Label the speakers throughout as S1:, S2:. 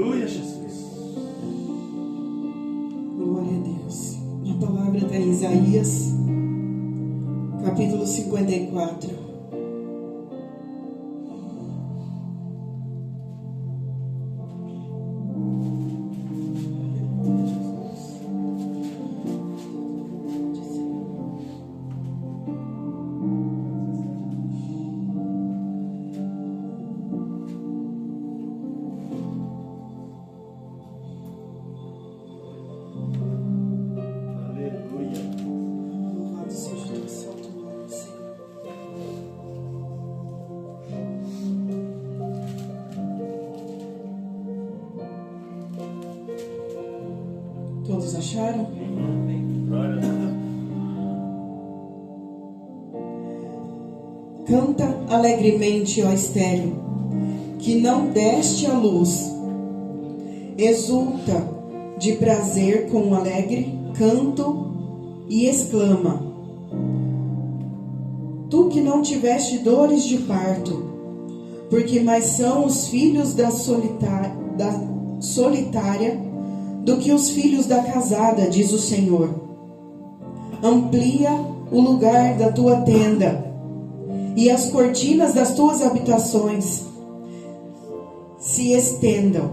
S1: Aleluia, Jesus.
S2: Glória a Deus. A palavra está em Isaías, capítulo 54. Todos acharam?
S1: Glória a Deus.
S2: Canta alegremente, ó estéril, que não deste a luz. Exulta de prazer com um alegre canto e exclama: tu que não tiveste dores de parto, porque mais são os filhos da solitária do que os filhos da casada, diz o Senhor. Amplia o lugar da tua tenda e as cortinas das tuas habitações se estendam.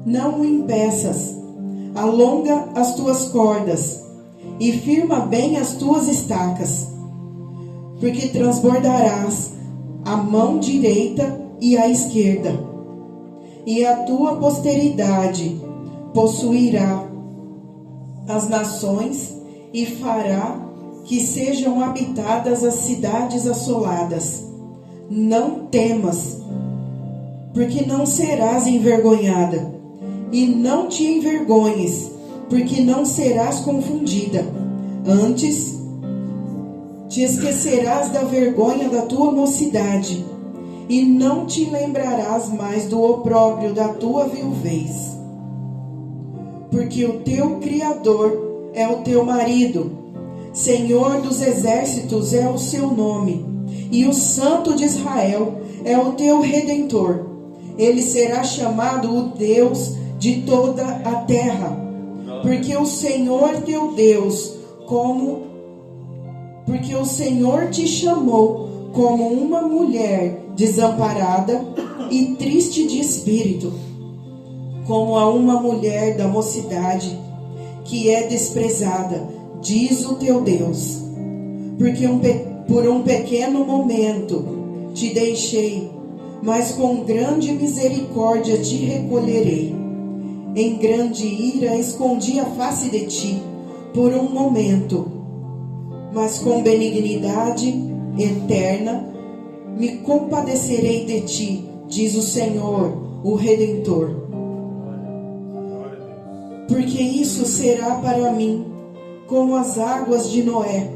S2: Não o impeças, alonga as tuas cordas e firma bem as tuas estacas, porque transbordarás a mão direita e a esquerda, e a tua posteridade possuirá as nações e fará que sejam habitadas as cidades assoladas. Não temas, porque não serás envergonhada, e não te envergonhes, porque não serás confundida. Antes, te esquecerás da vergonha da tua mocidade, e não te lembrarás mais do opróbrio da tua viuvez. Porque o teu Criador é o teu marido, Senhor dos exércitos é o seu nome, e o Santo de Israel é o teu Redentor. Ele será chamado o Deus de toda a terra, porque o Senhor teu Deus, porque o Senhor te chamou como uma mulher desamparada e triste de espírito, como a uma mulher da mocidade que é desprezada, diz o teu Deus. Porque por um pequeno momento te deixei, mas com grande misericórdia te recolherei. Em grande ira escondi a face de ti por um momento, mas com benignidade eterna me compadecerei de ti, diz o Senhor, o Redentor. Porque isso será para mim como as águas de Noé,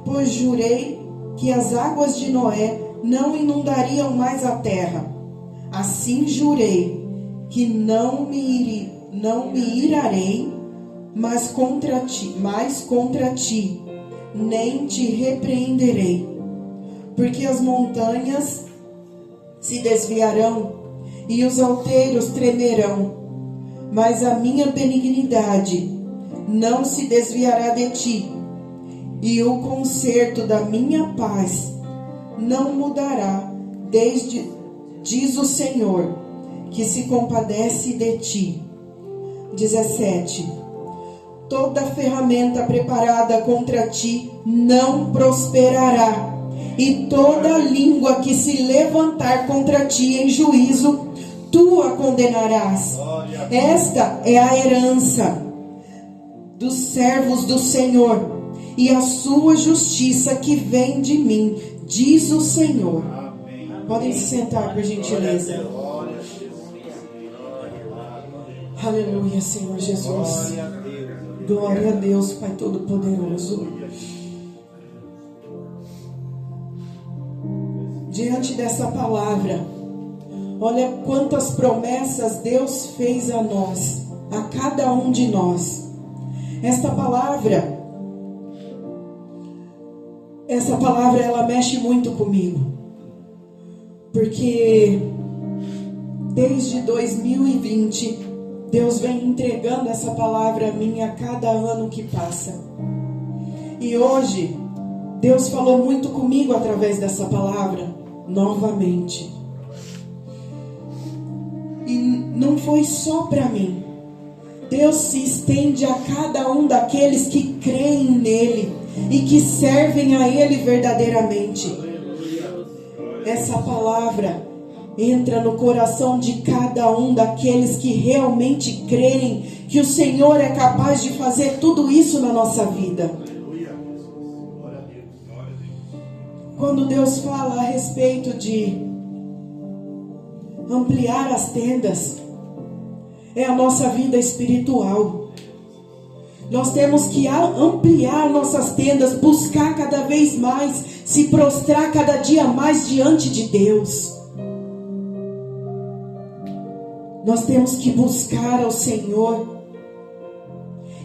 S2: pois jurei que as águas de Noé não inundariam mais a terra. Assim jurei que não me irarei mais contra ti, nem te repreenderei. Porque as montanhas se desviarão e os outeiros tremerão, mas a minha benignidade não se desviará de ti, e o conserto da minha paz não mudará, diz o Senhor, que se compadece de ti. 17. Toda ferramenta preparada contra ti não prosperará, e toda língua que se levantar contra ti em juízo, tu a condenarás. Esta é a herança dos servos do Senhor, e a sua justiça que vem de mim, diz o Senhor. Podem se sentar, por gentileza. Aleluia, Senhor Jesus. Glória a Deus, Pai Todo-Poderoso. Diante dessa palavra, olha quantas promessas Deus fez a nós, a cada um de nós. Essa palavra ela mexe muito comigo, porque Desde 2020, Deus vem entregando essa palavra a mim a cada ano que passa. E hoje, Deus falou muito comigo através dessa palavra, novamente. E não foi só para mim. Deus se estende a cada um daqueles que creem nele e que servem a Ele verdadeiramente. Essa palavra entra no coração de cada um daqueles que realmente creem que o Senhor é capaz de fazer tudo isso na nossa vida. Quando Deus fala a respeito de ampliar as tendas, é a nossa vida espiritual. Nós temos que ampliar nossas tendas, buscar cada vez mais, se prostrar cada dia mais diante de Deus. Nós temos que buscar ao Senhor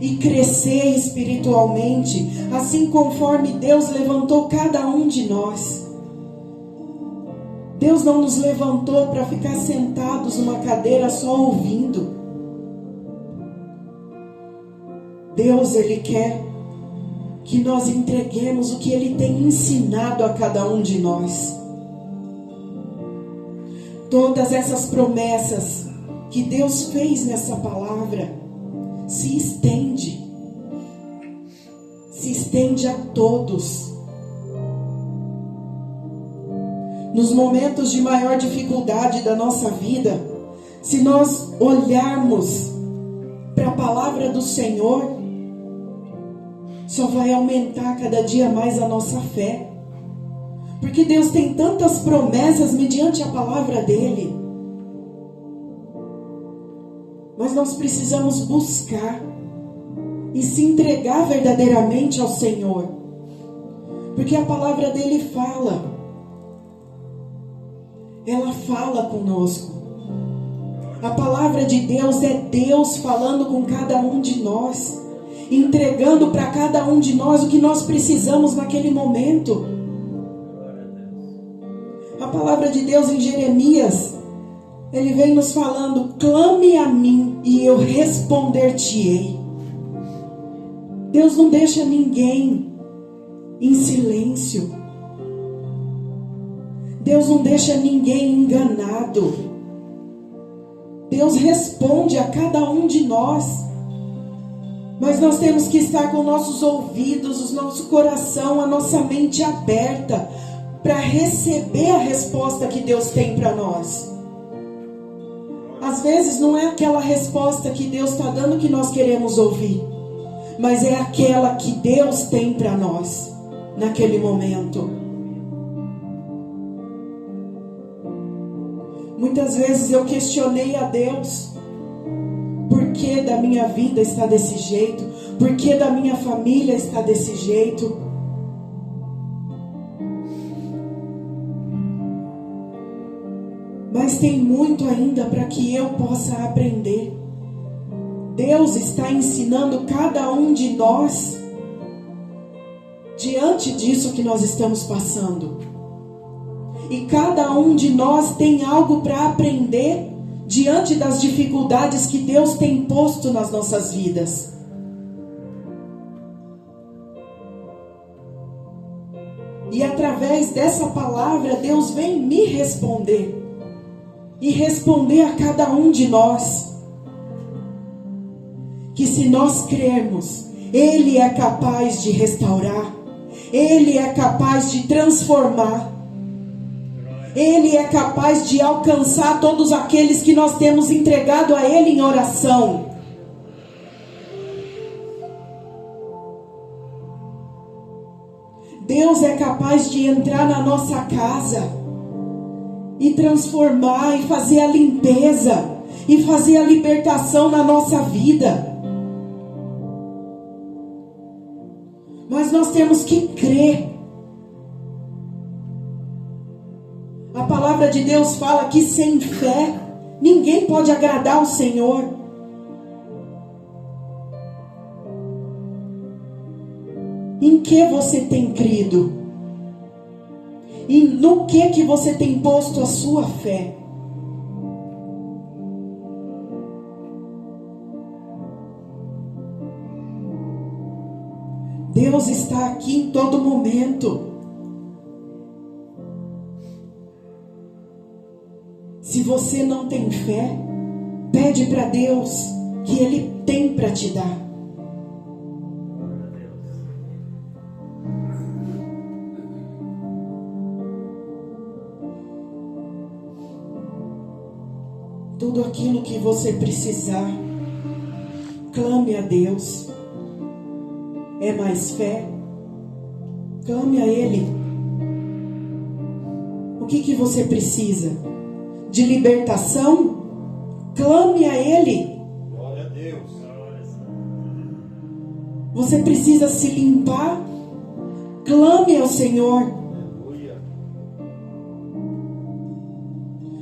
S2: e crescer espiritualmente, assim conforme Deus levantou cada um de nós. Deus não nos levantou para ficar sentados numa cadeira só ouvindo. Deus, Ele quer que nós entreguemos o que Ele tem ensinado a cada um de nós. Todas essas promessas que Deus fez nessa palavra se estende a todos. Nos momentos de maior dificuldade da nossa vida, se nós olharmos para a palavra do Senhor, só vai aumentar cada dia mais a nossa fé. Porque Deus tem tantas promessas mediante a palavra dele. Mas nós precisamos buscar e se entregar verdadeiramente ao Senhor. Porque a palavra dele fala. Ela fala conosco. A palavra de Deus é Deus falando com cada um de nós, entregando para cada um de nós o que nós precisamos naquele momento. A palavra de Deus em Jeremias, ele vem nos falando: clame a mim e eu responder-te-ei. Deus não deixa ninguém em silêncio. Deus não deixa ninguém enganado. Deus responde a cada um de nós. Mas nós temos que estar com nossos ouvidos, o nosso coração, a nossa mente aberta para receber a resposta que Deus tem para nós. Às vezes não é aquela resposta que Deus está dando que nós queremos ouvir, mas é aquela que Deus tem para nós naquele momento. Muitas vezes eu questionei a Deus: por que da minha vida está desse jeito? Por que da minha família está desse jeito? Mas tem muito ainda para que eu possa aprender. Deus está ensinando cada um de nós diante disso que nós estamos passando. E cada um de nós tem algo para aprender diante das dificuldades que Deus tem posto nas nossas vidas. E através dessa palavra, Deus vem me responder. E responder a cada um de nós. Que se nós crermos, Ele é capaz de restaurar. Ele é capaz de transformar. Ele é capaz de alcançar todos aqueles que nós temos entregado a Ele em oração. Deus é capaz de entrar na nossa casa e transformar, e fazer a limpeza, e fazer a libertação na nossa vida. Mas nós temos que crer. A palavra de Deus fala que sem fé ninguém pode agradar ao Senhor. Em que você tem crido? E no que você tem posto a sua fé? Deus está aqui em todo momento. Se você não tem fé, pede para Deus que Ele tem para te dar. Tudo aquilo que você precisar, clame a Deus. É mais fé? Clame a Ele. O que você precisa? De libertação? Clame a Ele.
S1: Glória a Deus.
S2: Você precisa se limpar? Clame ao Senhor.
S1: Aleluia.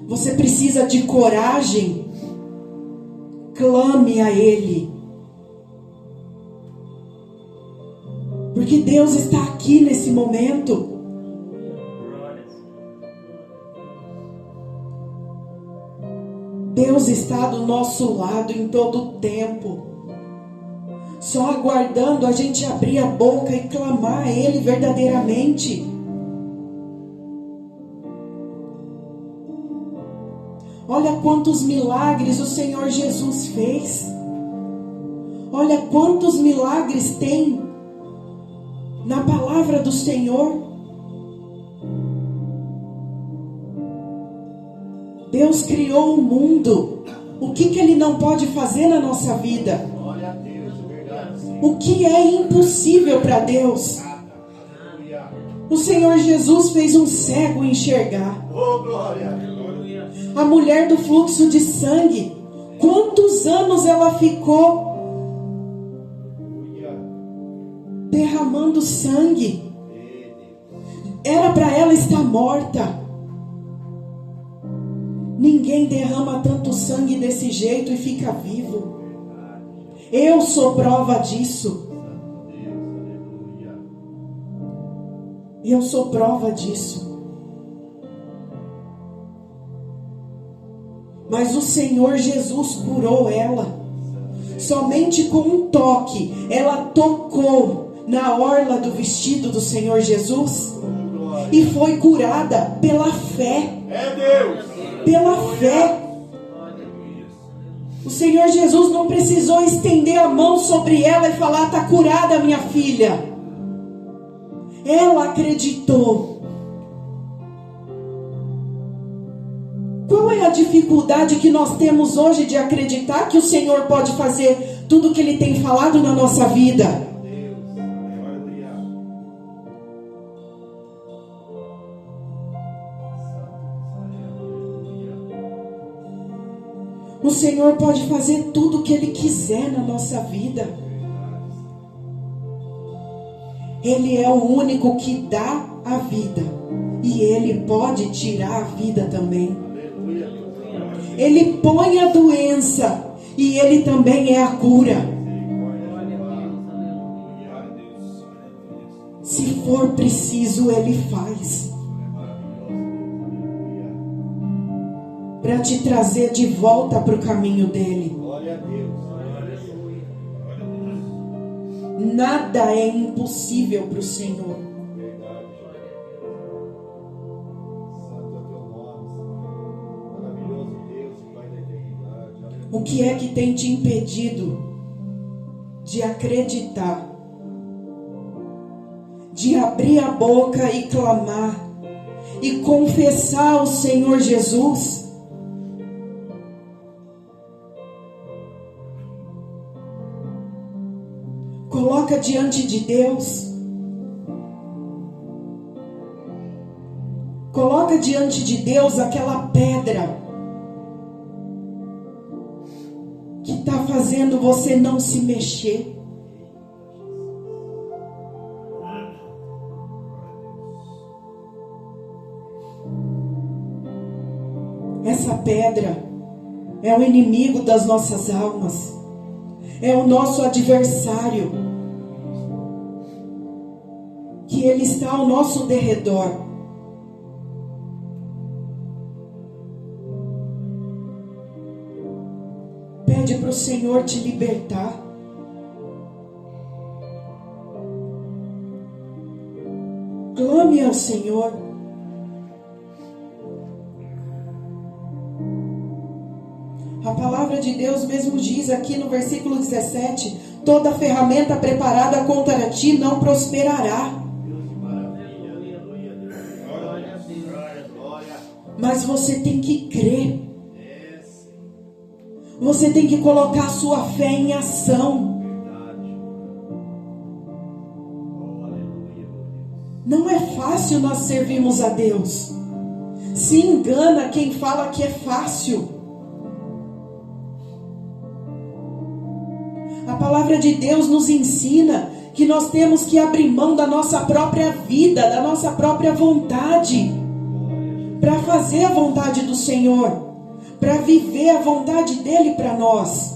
S2: Você precisa de coragem? Clame a Ele. Porque Deus está aqui nesse momento. Deus está do nosso lado em todo o tempo, só aguardando a gente abrir a boca e clamar a Ele verdadeiramente. Olha quantos milagres o Senhor Jesus fez. Olha quantos milagres tem na palavra do Senhor. Deus criou o mundo. O que Ele não pode fazer na nossa vida?
S1: Glória a Deus, é verdade. Sim.
S2: O que é impossível para Deus?
S1: Aleluia.
S2: O Senhor Jesus fez um cego enxergar.
S1: Oh, glória.
S2: A mulher do fluxo de sangue, quantos anos ela ficou
S1: Aleluia.
S2: derramando sangue? Era para ela estar morta. Ninguém derrama tanto sangue desse jeito e fica vivo. Eu sou prova disso. Eu sou prova disso. Mas o Senhor Jesus curou ela. Somente com um toque, ela tocou na orla do vestido do Senhor Jesus e foi curada pela fé.
S1: É Deus.
S2: Pela fé. O Senhor Jesus não precisou estender a mão sobre ela e falar: está curada, minha filha. Ela acreditou. Qual é a dificuldade que nós temos hoje de acreditar que o Senhor pode fazer tudo o que Ele tem falado na nossa vida? O Senhor pode fazer tudo o que Ele quiser na nossa vida. Ele é o único que dá a vida. E Ele pode tirar a vida também. Ele põe a doença. E Ele também é a cura. Se for preciso, Ele faz. Para te trazer de volta para o caminho dele.
S1: Glória a Deus.
S2: Nada é impossível para o Senhor.
S1: Verdade. Santo é o teu nome. Maravilhoso Deus, Pai da eternidade.
S2: O que é que tem te impedido de acreditar, de abrir a boca e clamar e confessar ao Senhor Jesus? Coloca diante de Deus. Coloca diante de Deus aquela pedra que está fazendo você não se mexer. Essa pedra é o inimigo das nossas almas. É o nosso adversário, que ele está ao nosso derredor. Pede para o Senhor te libertar. ao Senhor. A palavra de Deus mesmo diz aqui no versículo 17: toda ferramenta preparada contra ti não prosperará. Mas você tem que crer. Você tem que colocar a sua fé em ação. Não é fácil nós servirmos a Deus. Se engana quem fala que é fácil. A palavra de Deus nos ensina que nós temos que abrir mão da nossa própria vida, da nossa própria vontade, para fazer a vontade do Senhor, para viver a vontade dele para nós.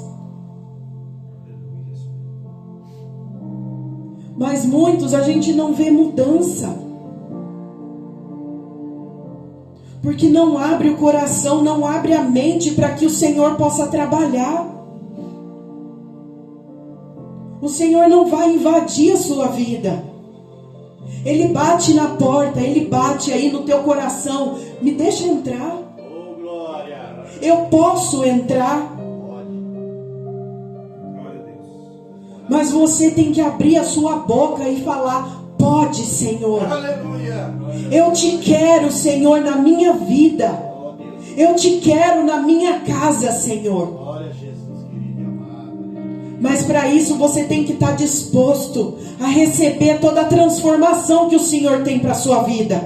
S2: Mas muitos a gente não vê mudança, porque não abre o coração, não abre a mente para que o Senhor possa trabalhar. O Senhor não vai invadir a sua vida. Ele bate na porta, Ele bate aí no teu coração. Me deixa entrar.
S1: Oh, glória.
S2: Eu posso entrar. Mas você tem que abrir a sua boca e falar: pode, Senhor.
S1: Aleluia.
S2: Eu te quero, Senhor, na minha vida. Eu te quero na minha casa, Senhor.
S1: Glória a Jesus, querido e amado.
S2: Mas para isso você tem que estar disposto a receber toda a transformação que o Senhor tem para a sua vida.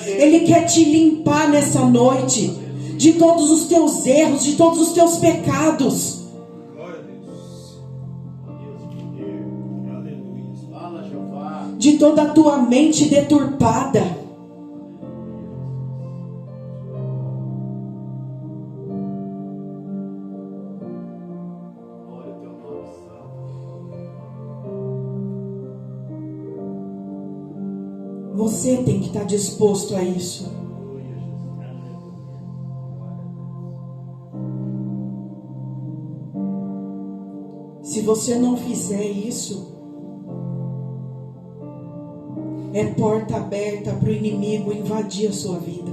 S2: Ele quer te limpar nessa noite de todos os teus erros, de todos os teus pecados.
S1: Glória a Deus. Deus, aleluia. Fala, Jeová.
S2: De toda a tua mente deturpada.
S1: Glória ao teu nome santo.
S2: Você tem que estar disposto a isso. Se você não fizer isso, é porta aberta para o inimigo invadir a sua vida.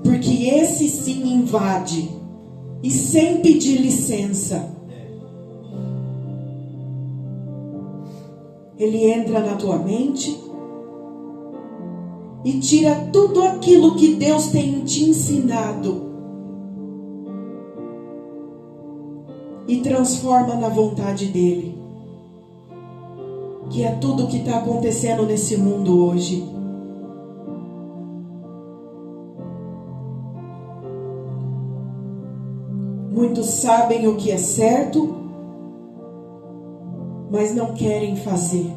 S2: Porque esse sim invade, e sem pedir licença. Ele entra na tua mente e tira tudo aquilo que Deus tem te ensinado e transforma na vontade dele, que é tudo o que está acontecendo nesse mundo hoje. Muitos sabem o que é certo, mas não querem fazer.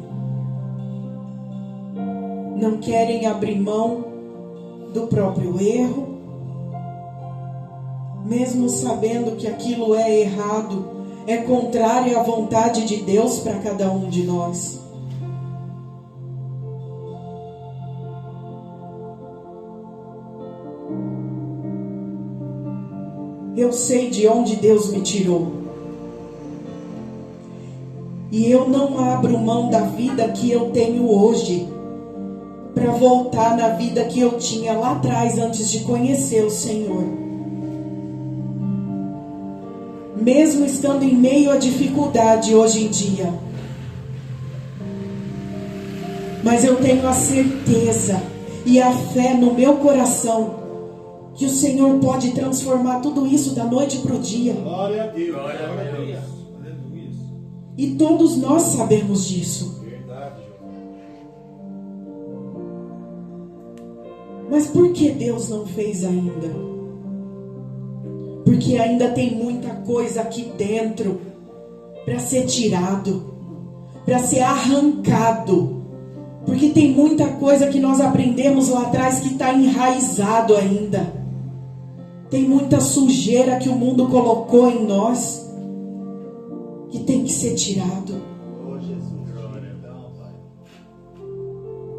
S2: Não querem abrir mão do próprio erro, mesmo sabendo que aquilo é errado, é contrário à vontade de Deus para cada um de nós. Eu sei de onde Deus me tirou. E eu não abro mão da vida que eu tenho hoje para voltar na vida que eu tinha lá atrás antes de conhecer o Senhor. Mesmo estando em meio à dificuldade hoje em dia. Mas eu tenho a certeza e a fé no meu coração que o Senhor pode transformar tudo isso da noite para o dia.
S1: Glória a Deus. Glória a Deus.
S2: E todos nós sabemos disso.
S1: Verdade.
S2: Mas por que Deus não fez ainda? Porque ainda tem muita coisa aqui dentro para ser tirado, para ser arrancado. Porque tem muita coisa que nós aprendemos lá atrás que está enraizado ainda. Tem muita sujeira que o mundo colocou em nós que tem que ser tirado.
S1: Oh, Jesus. Glória a Deus, Pai.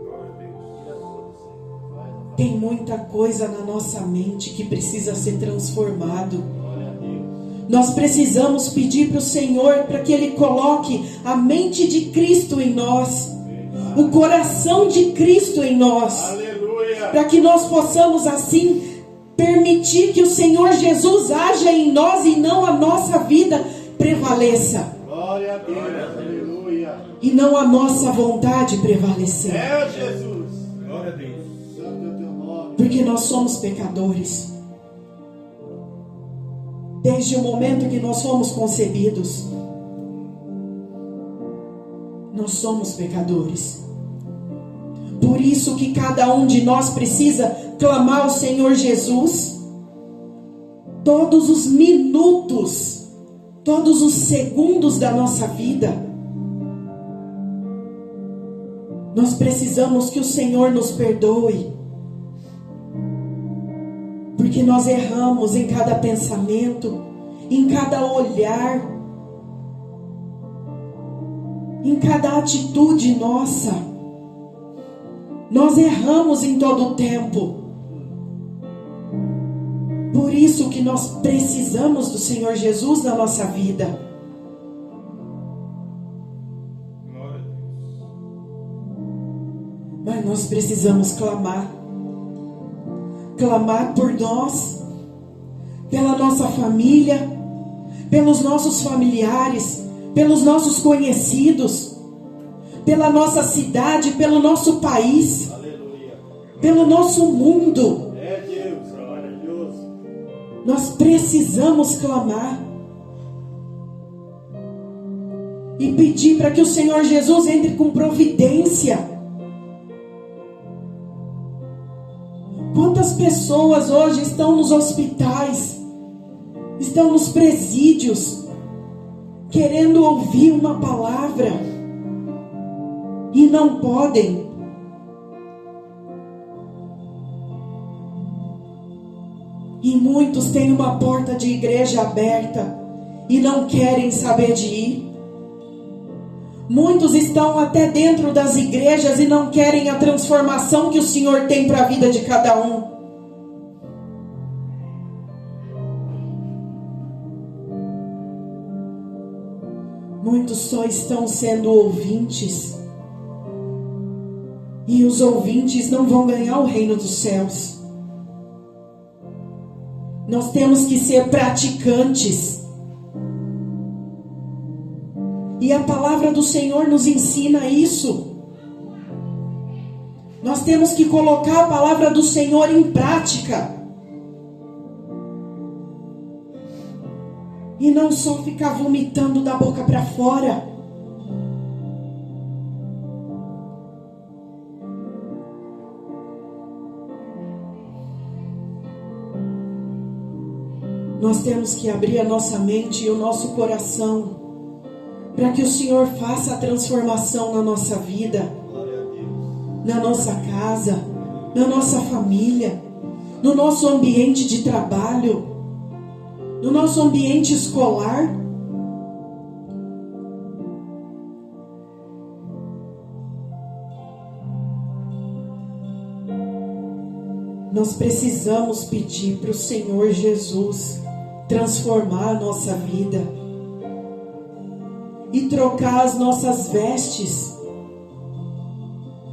S1: Glória a Deus.
S2: Tem muita coisa na nossa mente que precisa ser transformado.
S1: Glória a Deus.
S2: Nós precisamos pedir para o Senhor para que Ele coloque a mente de Cristo em nós, o coração de Cristo em nós.
S1: Aleluia.
S2: para que nós possamos assim permitir que o Senhor Jesus haja em nós e não a nossa vida prevaleça.
S1: Glória a Deus, aleluia.
S2: E não a nossa vontade prevalecer.
S1: É Jesus. Glória a Deus. Santo é o teu nome.
S2: Porque nós somos pecadores. Desde o momento que nós fomos concebidos, nós somos pecadores. Por isso que cada um de nós precisa clamar ao Senhor Jesus todos os minutos, todos os segundos da nossa vida. Nós precisamos que o Senhor nos perdoe, porque nós erramos em cada pensamento, em cada olhar, em cada atitude nossa. Nós erramos em todo o tempo. Por isso que nós precisamos do Senhor Jesus na nossa vida. Mas nós precisamos clamar. Clamar por nós, pela nossa família, pelos nossos familiares, pelos nossos conhecidos, pela nossa cidade, pelo nosso país,
S1: Aleluia.
S2: pelo nosso mundo.
S1: É Deus, glória a Deus.
S2: Nós precisamos clamar e pedir para que o Senhor Jesus entre com providência. Quantas pessoas hoje estão nos hospitais, estão nos presídios, querendo ouvir uma palavra e não podem. E muitos têm uma porta de igreja aberta e não querem saber de ir. Muitos estão até dentro das igrejas e não querem a transformação que o Senhor tem para a vida de cada um. Muitos só estão sendo ouvintes. E os ouvintes não vão ganhar o reino dos céus. Nós temos que ser praticantes. E a palavra do Senhor nos ensina isso. Nós temos que colocar a palavra do Senhor em prática. E não só ficar vomitando da boca para fora. Nós temos que abrir a nossa mente e o nosso coração para que o Senhor faça a transformação na nossa vida,
S1: Glória a Deus.
S2: na nossa casa, na nossa família, no nosso ambiente de trabalho, no nosso ambiente escolar. Nós precisamos pedir para o Senhor Jesus transformar a nossa vida e trocar as nossas vestes.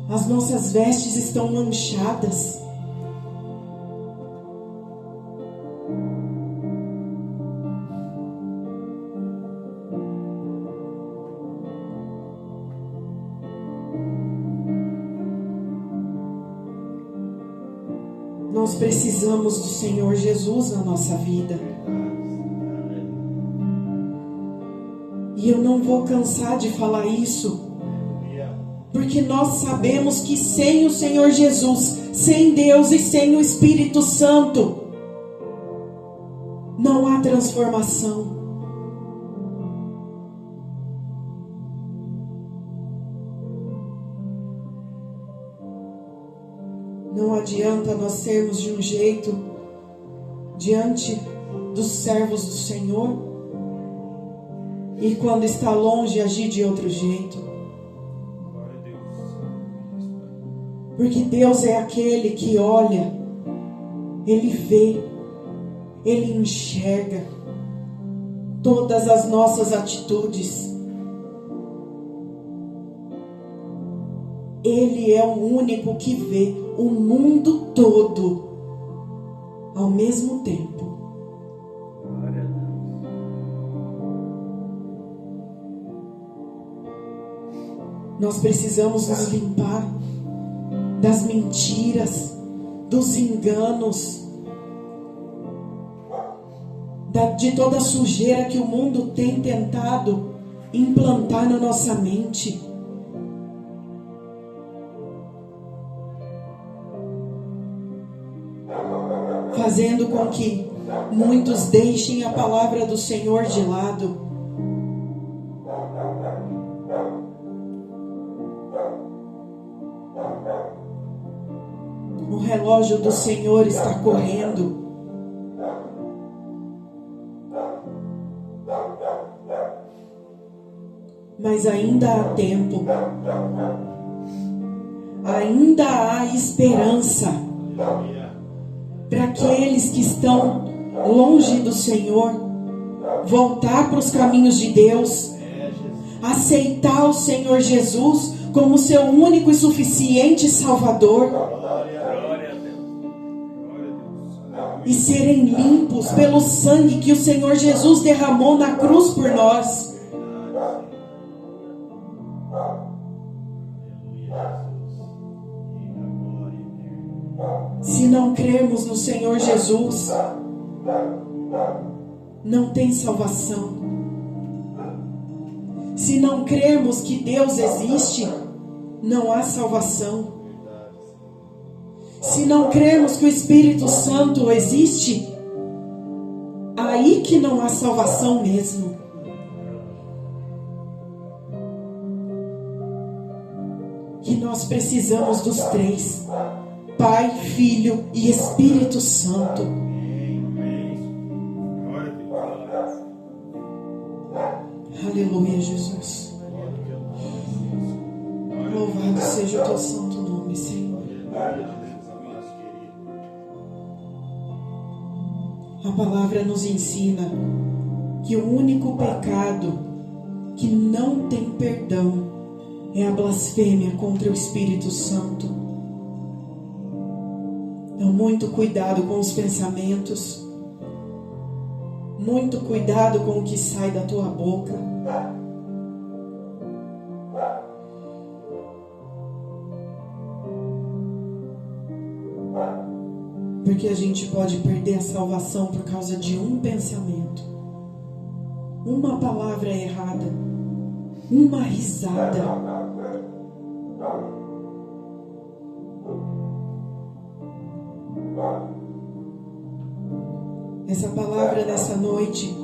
S2: As nossas vestes estão manchadas. Nós precisamos do Senhor Jesus na nossa vida. E eu não vou cansar de falar isso, porque nós sabemos que sem o Senhor Jesus, sem Deus e sem o Espírito Santo, não há transformação. Não adianta nós sermos de um jeito diante dos servos do Senhor e quando está longe agir de outro jeito. Porque Deus é aquele que olha, Ele vê, Ele enxerga todas as nossas atitudes. Ele é o único que vê o mundo todo ao mesmo tempo.
S3: Glória a Deus.
S2: Nós precisamos nos limpar das mentiras, dos enganos, de toda a sujeira que o mundo tem tentado implantar na nossa mente. Fazendo com que muitos deixem a palavra do Senhor de lado. O relógio do Senhor está correndo. Mas ainda há tempo. Ainda há esperança para aqueles que estão longe do Senhor voltar para os caminhos de Deus, aceitar o Senhor Jesus como seu único e suficiente Salvador e serem limpos pelo sangue que o Senhor Jesus derramou na cruz por nós. Se não crermos no Senhor Jesus, não tem salvação. Se não crermos que Deus existe, não há salvação. Se não crermos que o Espírito Santo existe, aí que não há salvação mesmo. E nós precisamos dos três: Pai, Filho e Espírito Santo. Aleluia, Jesus. Louvado seja o teu santo nome, Senhor. A palavra nos ensina que o único pecado que não tem perdão é a blasfêmia contra o Espírito Santo. Então, muito cuidado com os pensamentos, muito cuidado com o que sai da tua boca. Porque a gente pode perder a salvação por causa de um pensamento, uma palavra errada, uma risada. Essa palavra nessa noite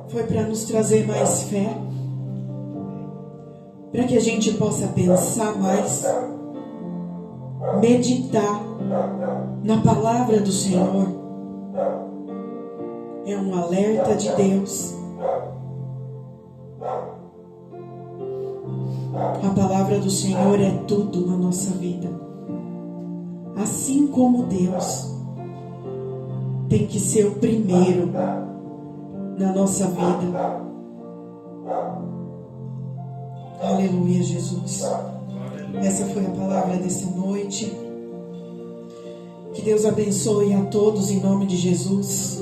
S2: foi para nos trazer mais fé, para que a gente possa pensar mais, meditar na palavra do Senhor. É um alerta de Deus. A palavra do Senhor é tudo na nossa vida. Assim como Deus tem que ser o primeiro na nossa vida. Aleluia, Jesus. Essa foi a palavra dessa noite. Que Deus abençoe a todos em nome de Jesus.